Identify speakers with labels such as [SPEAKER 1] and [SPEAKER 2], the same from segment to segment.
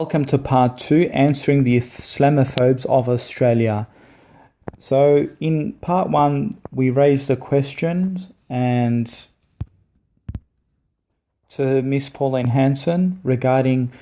[SPEAKER 1] Welcome to part 2, answering the Islamophobes of Australia. So in part 1, we raised the questions and to Miss Pauline Hanson regarding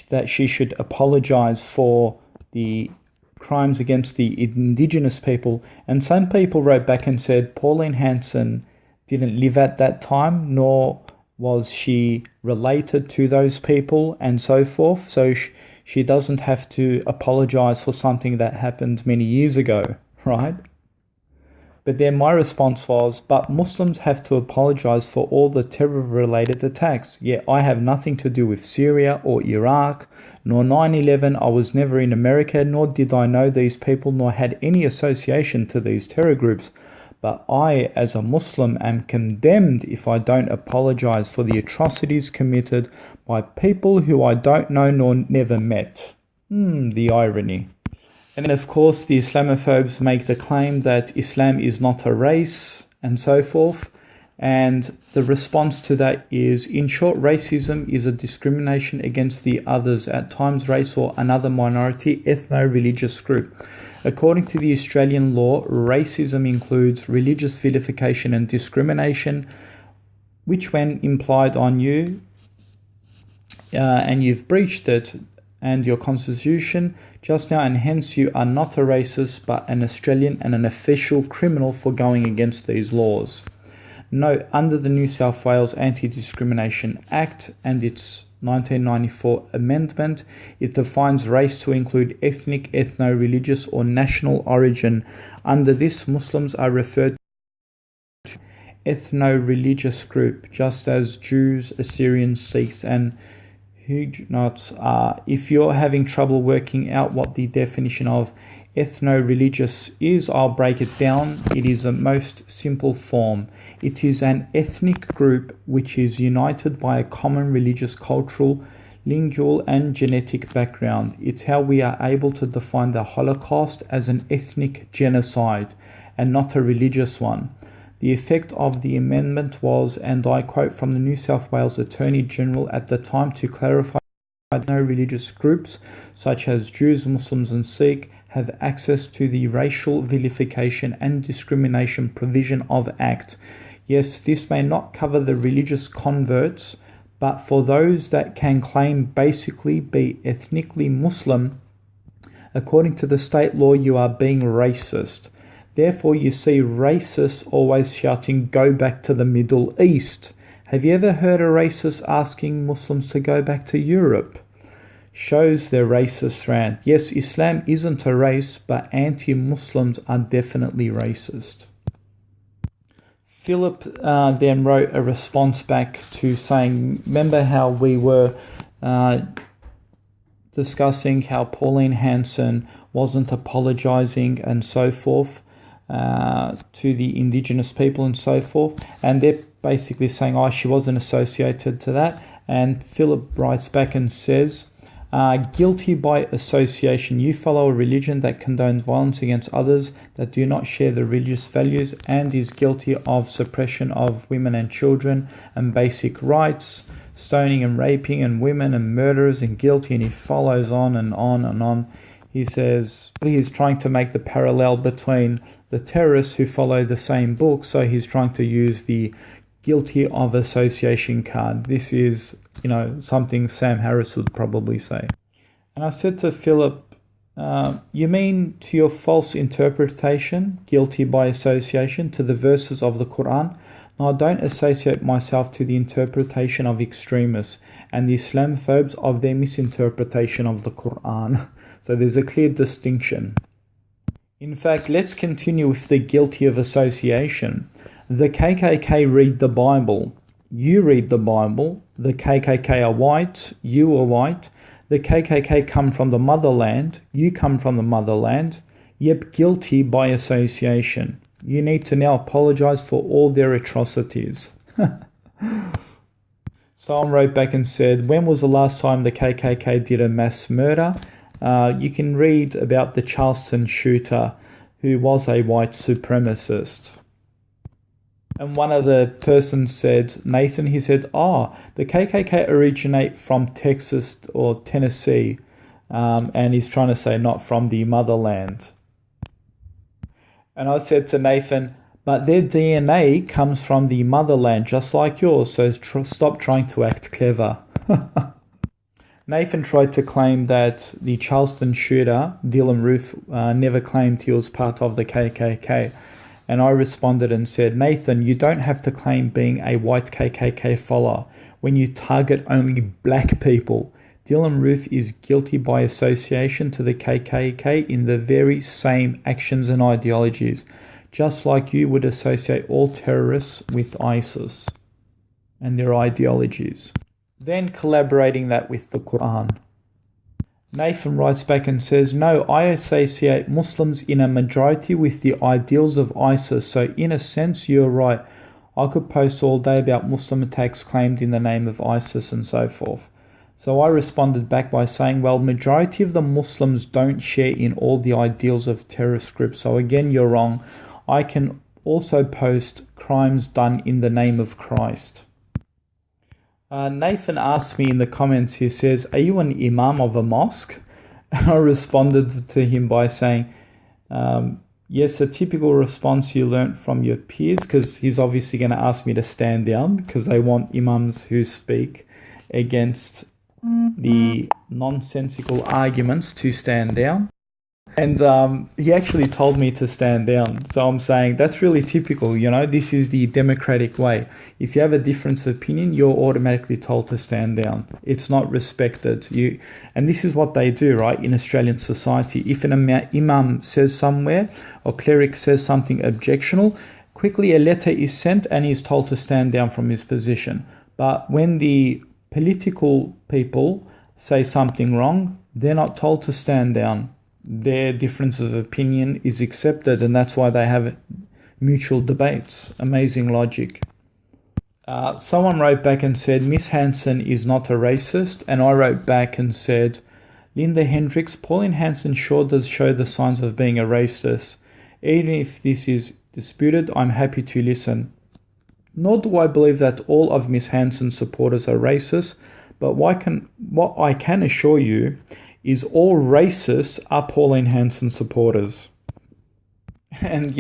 [SPEAKER 1] that she should apologise for the crimes against the Indigenous people. And some people wrote back and said Pauline Hanson didn't live at that time, nor was she related to those people and so forth. So she doesn't have to apologize for something that happened many years ago, right? But then my response was, but Muslims have to apologize for all the terror-related attacks. Yet I have nothing to do with Syria or Iraq, nor 9/11. I was never in America, nor did I know these people, nor had any association to these terror groups. But I, as a Muslim, am condemned if I don't apologize for the atrocities committed by people who I don't know nor never met. The irony. And then, of course, the Islamophobes make the claim that Islam is not a race and so forth. And the response to that is, in short, racism is a discrimination against the others, at times race or another minority, ethno-religious group. According to the Australian law, racism includes religious vilification and discrimination, which when implied on you and you've breached it and your constitution just now, and hence you are not a racist but an Australian and an official criminal for going against these laws. Note, under the New South Wales Anti-Discrimination Act and its 1994 amendment, it defines race to include ethnic, ethno-religious or national origin. Under this, Muslims are referred to ethno-religious group, just as Jews, Assyrians, Sikhs and Huguenots are. If you're having trouble working out what the definition of ethno-religious is, I'll break it down. It is a most simple form. It is an ethnic group which is united by a common religious, cultural, lingual and genetic background. It's how we are able to define the Holocaust as an ethnic genocide and not a religious one. The effect of the amendment was, and I quote from the New South Wales Attorney General at the time, to clarify that no religious groups such as Jews, Muslims and Sikh have access to the racial vilification and discrimination provision of Act. Yes, this may not cover the religious converts, but for those that can claim basically be ethnically Muslim, according to the state law, you are being racist. Therefore, you see racists always shouting, "Go back to the Middle East." Have you ever heard a racist asking Muslims to go back to Europe? Shows their racist rant. Yes, Islam isn't a race, but anti-Muslims are definitely racist. Philip then wrote a response back to saying, remember how we were discussing how Pauline Hanson wasn't apologizing and so forth to the Indigenous people and so forth, and they're basically saying, she wasn't associated to that. And Philip writes back and says, guilty by association. You follow a religion that condones violence against others that do not share the religious values and is guilty of suppression of women and children and basic rights, stoning and raping and women and murderers and guilty. And he follows on and on and on. He says he's trying to make the parallel between the terrorists who follow the same book. So he's trying to use the guilty of association card. This is, something Sam Harris would probably say. And I said to Philip, you mean to your false interpretation, guilty by association, to the verses of the Quran? Now, I don't associate myself to the interpretation of extremists and the Islamophobes of their misinterpretation of the Quran. So there's a clear distinction. In fact, let's continue with the guilty of association. The KKK read the Bible. You read the Bible. The KKK are white. You are white. The KKK come from the motherland. You come from the motherland. Yep, guilty by association. You need to now apologize for all their atrocities. Someone wrote back and said, when was the last time the KKK did a mass murder? You can read about the Charleston shooter who was a white supremacist. And one of the persons said, Nathan, he said, the KKK originate from Texas or Tennessee. And he's trying to say not from the motherland. And I said to Nathan, but their DNA comes from the motherland, just like yours, so stop trying to act clever. Nathan tried to claim that the Charleston shooter, Dylan Roof, never claimed he was part of the KKK. And I responded and said, Nathan, you don't have to claim being a white KKK follower when you target only black people. Dylan Roof is guilty by association to the KKK in the very same actions and ideologies, just like you would associate all terrorists with ISIS and their ideologies. Then collaborating that with the Quran. Nathan writes back and says, no, I associate Muslims in a majority with the ideals of ISIS, so in a sense you're right. I could post all day about Muslim attacks claimed in the name of ISIS and so forth. So I responded back by saying, well, majority of the Muslims don't share in all the ideals of terrorist groups, so again you're wrong. I can also post crimes done in the name of Christ. Nathan asked me in the comments, he says, are you an imam of a mosque? And I responded to him by saying, yes, a typical response you learnt from your peers, because he's obviously going to ask me to stand down because they want imams who speak against the nonsensical arguments to stand down. And he actually told me to stand down. So I'm saying that's really typical, this is the democratic way. If you have a difference of opinion, you're automatically told to stand down. It's not respected. And this is what they do, right, in Australian society. If an imam says somewhere or cleric says something objectionable, quickly a letter is sent and he's told to stand down from his position. But when the political people say something wrong, they're not told to stand down. Their difference of opinion is accepted, and that's why they have mutual debates. Amazing logic. Someone wrote back and said, Miss Hansen is not a racist, and I wrote back and said, Linda Hendricks, Pauline Hanson sure does show the signs of being a racist. Even if this is disputed, I'm happy to listen. Nor do I believe that all of Miss Hanson's supporters are racist, but what I can assure you is all racists are Pauline Hanson supporters. And,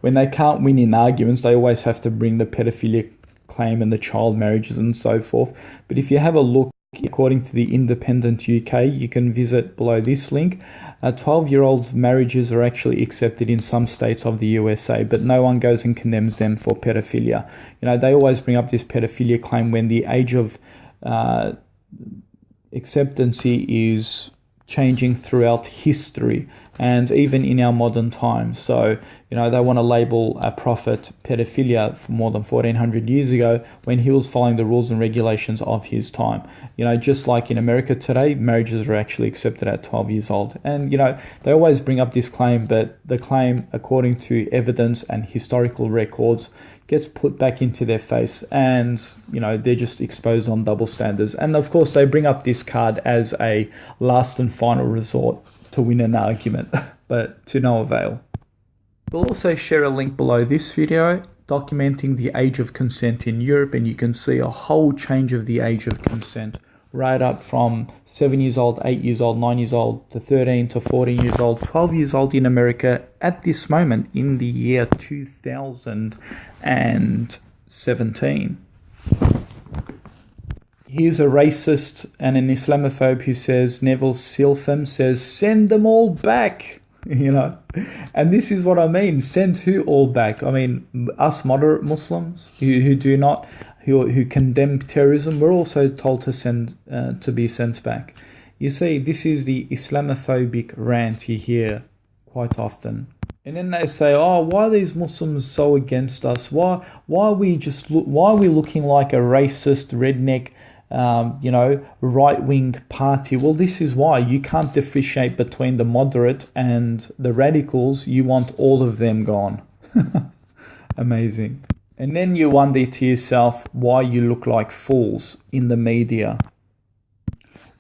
[SPEAKER 1] when they can't win in arguments, they always have to bring the pedophilia claim and the child marriages and so forth. But if you have a look, according to the Independent UK, you can visit below this link. 12-year-old marriages are actually accepted in some states of the USA, but no one goes and condemns them for pedophilia. They always bring up this pedophilia claim when the age of acceptancy is changing throughout history and even in our modern times. So, they want to label a prophet pedophilia for more than 1400 years ago when he was following the rules and regulations of his time. Just like in America today, marriages are actually accepted at 12 years old. And, they always bring up this claim, but the claim, according to evidence and historical records, gets put back into their face, and they're just exposed on double standards. And of course they bring up this card as a last and final resort to win an argument, but to no avail. We'll also share a link below this video documenting the age of consent in Europe, and you can see a whole change of the age of consent, right up from 7 years old, 8 years old, 9 years old, to 13 to 14 years old, 12 years old in America at this moment in the year 2017. Here's a racist and an Islamophobe who says, Neville Silpham says, send them all back, And this is what I mean, send who all back? I mean, us moderate Muslims who do not, who condemn terrorism, we're also told to be sent back. You see, this is the Islamophobic rant you hear quite often. And then they say, oh, why are these Muslims so against us? Why are we looking like a racist, redneck, right-wing party? Well, this is why. You can't differentiate between the moderate and the radicals. You want all of them gone. Amazing. And then you wonder to yourself why you look like fools in the media.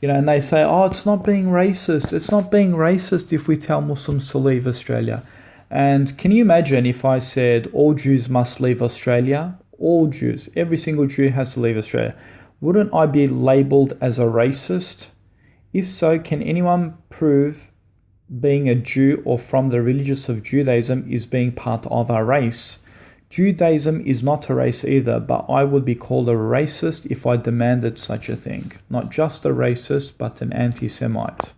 [SPEAKER 1] And they say, oh, it's not being racist. It's not being racist if we tell Muslims to leave Australia. And can you imagine if I said all Jews must leave Australia? All Jews, every single Jew has to leave Australia. Wouldn't I be labelled as a racist If so, can anyone prove being a Jew or from the religious of Judaism is being part of a race? Judaism is not a race either, but I would be called a racist if I demanded such a thing. Not just a racist, but an anti-Semite.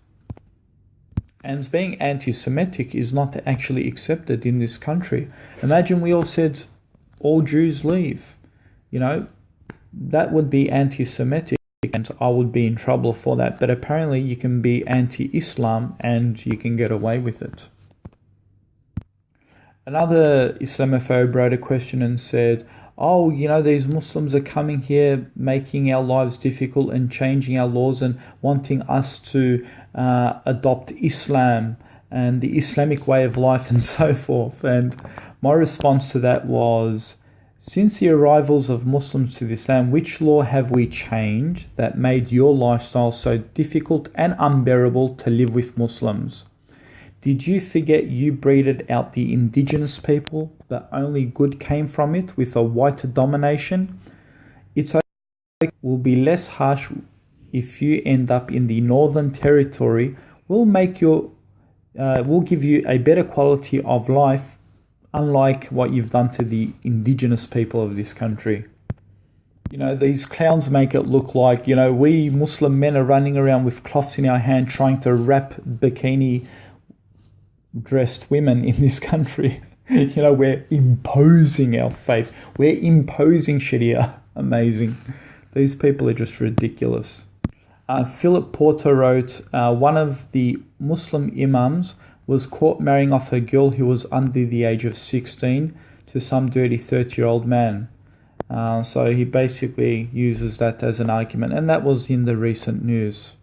[SPEAKER 1] And being anti-Semitic is not actually accepted in this country. Imagine we all said, all Jews leave. That would be anti-Semitic and I would be in trouble for that. But apparently you can be anti-Islam and you can get away with it. Another Islamophobe wrote a question and said, these Muslims are coming here, making our lives difficult and changing our laws and wanting us to adopt Islam and the Islamic way of life and so forth. And my response to that was, since the arrivals of Muslims to Islam, which law have we changed that made your lifestyle so difficult and unbearable to live with Muslims? Did you forget you breeded out the indigenous people, but only good came from it with a white domination? It's okay, will be less harsh if you end up in the Northern Territory. We'll give you a better quality of life, unlike what you've done to the indigenous people of this country. These clowns make it look like, we Muslim men are running around with cloths in our hand trying to wrap bikini dressed women in this country. We're imposing our faith. We're imposing Sharia. Amazing. These people are just ridiculous. Philip Porter wrote, one of the Muslim imams was caught marrying off a girl who was under the age of 16 to some dirty 30-year-old man. So he basically uses that as an argument, and that was in the recent news.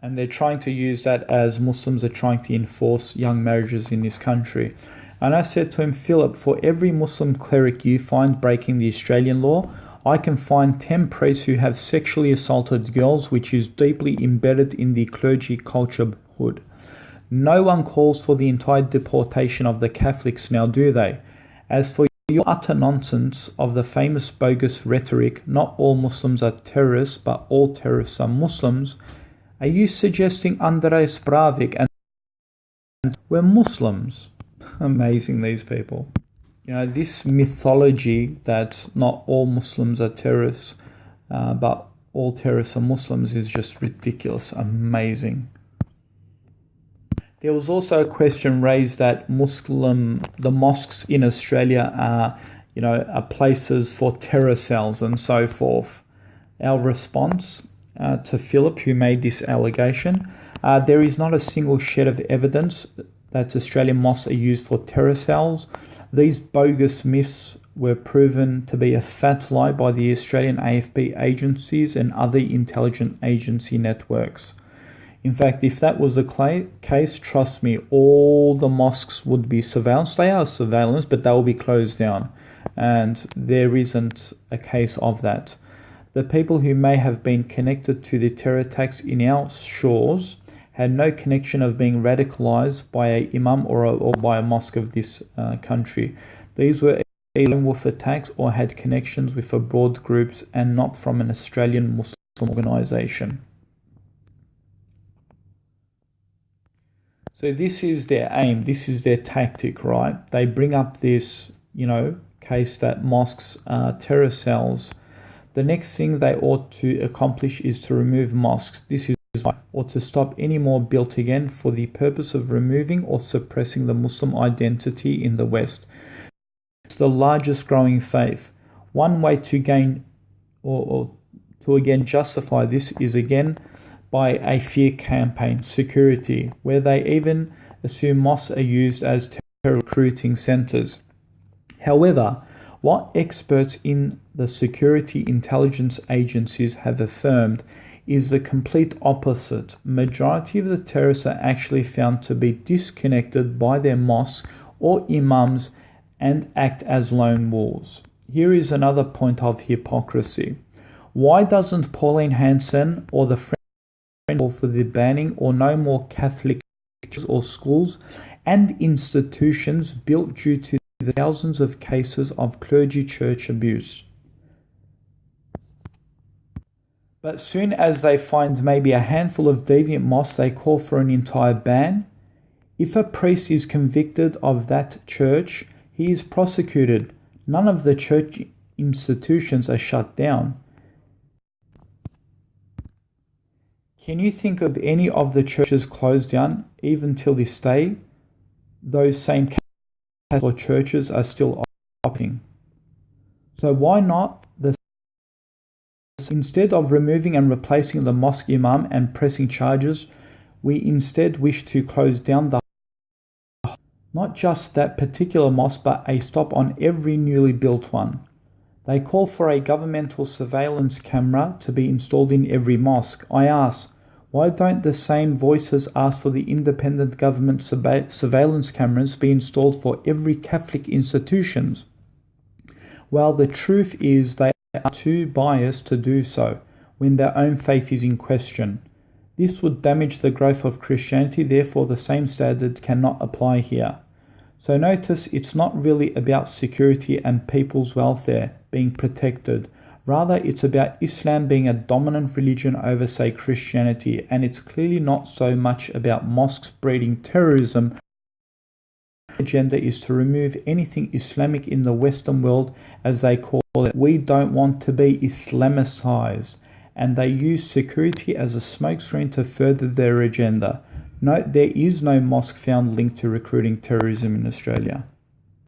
[SPEAKER 1] And they're trying to use that as Muslims are trying to enforce young marriages in this country. And I said to him, Philip, for every Muslim cleric you find breaking the Australian law, I can find 10 priests who have sexually assaulted girls, which is deeply embedded in the clergy culture hood. No one calls for the entire deportation of the Catholics now, do they? As for your utter nonsense of the famous bogus rhetoric, not all Muslims are terrorists, but all terrorists are Muslims, are you suggesting Andres Breivik and were Muslims? Amazing, these people. This mythology that not all Muslims are terrorists, but all terrorists are Muslims is just ridiculous. Amazing. There was also a question raised that the mosques in Australia are places for terror cells and so forth. Our response to Philip, who made this allegation, there is not a single shred of evidence that Australian mosques are used for terror cells. These bogus myths were proven to be a fat lie by the Australian AFB agencies and other intelligence agency networks. In fact, if that was the case, trust me, all the mosques would be surveillance. They are surveillance, but they will be closed down. And there isn't a case of that. The people who may have been connected to the terror attacks in our shores had no connection of being radicalized by a imam or by a mosque of this country. These were either lone wolf attacks or had connections with abroad groups and not from an Australian Muslim organization. So this is their aim, this is their tactic, right? They bring up this, case that mosques are terror cells. The next thing they ought to accomplish is to remove mosques. This is right, or to stop any more built again for the purpose of removing or suppressing the Muslim identity in the West. It's the largest growing faith. One way to gain or to again justify this is again by a fear campaign, security, where they even assume mosques are used as terror recruiting centers. However, what experts in the security intelligence agencies have affirmed is the complete opposite. Majority of the terrorists are actually found to be disconnected by their mosques or imams and act as lone wolves. Here is another point of hypocrisy. Why doesn't Pauline Hanson or the French call for the banning or no more Catholic churches or schools and institutions built due to the thousands of cases of clergy church abuse? But soon as they find maybe a handful of deviant mosques, they call for an entire ban. If a priest is convicted of that church, he is prosecuted. None of the church institutions are shut down. Can you think of any of the churches closed down even till this day? Those same Catholic churches are still operating. So why not instead of removing and replacing the mosque imam and pressing charges, we instead wish to close down not just that particular mosque, but a stop on every newly built one. They call for a governmental surveillance camera to be installed in every mosque. I ask, why don't the same voices ask for the independent government surveillance cameras be installed for every Catholic institutions? Well, the truth is they are too biased to do so when their own faith is in question. This would damage the growth of Christianity, therefore the same standard cannot apply here. So notice it's not really about security and people's welfare being protected. Rather, it's about Islam being a dominant religion over, say, Christianity, and it's clearly not so much about mosques breeding terrorism. The agenda is to remove anything Islamic in the Western world, as they call it. We don't want to be Islamicized, and they use security as a smokescreen to further their agenda. Note, there is no mosque found linked to recruiting terrorism in Australia.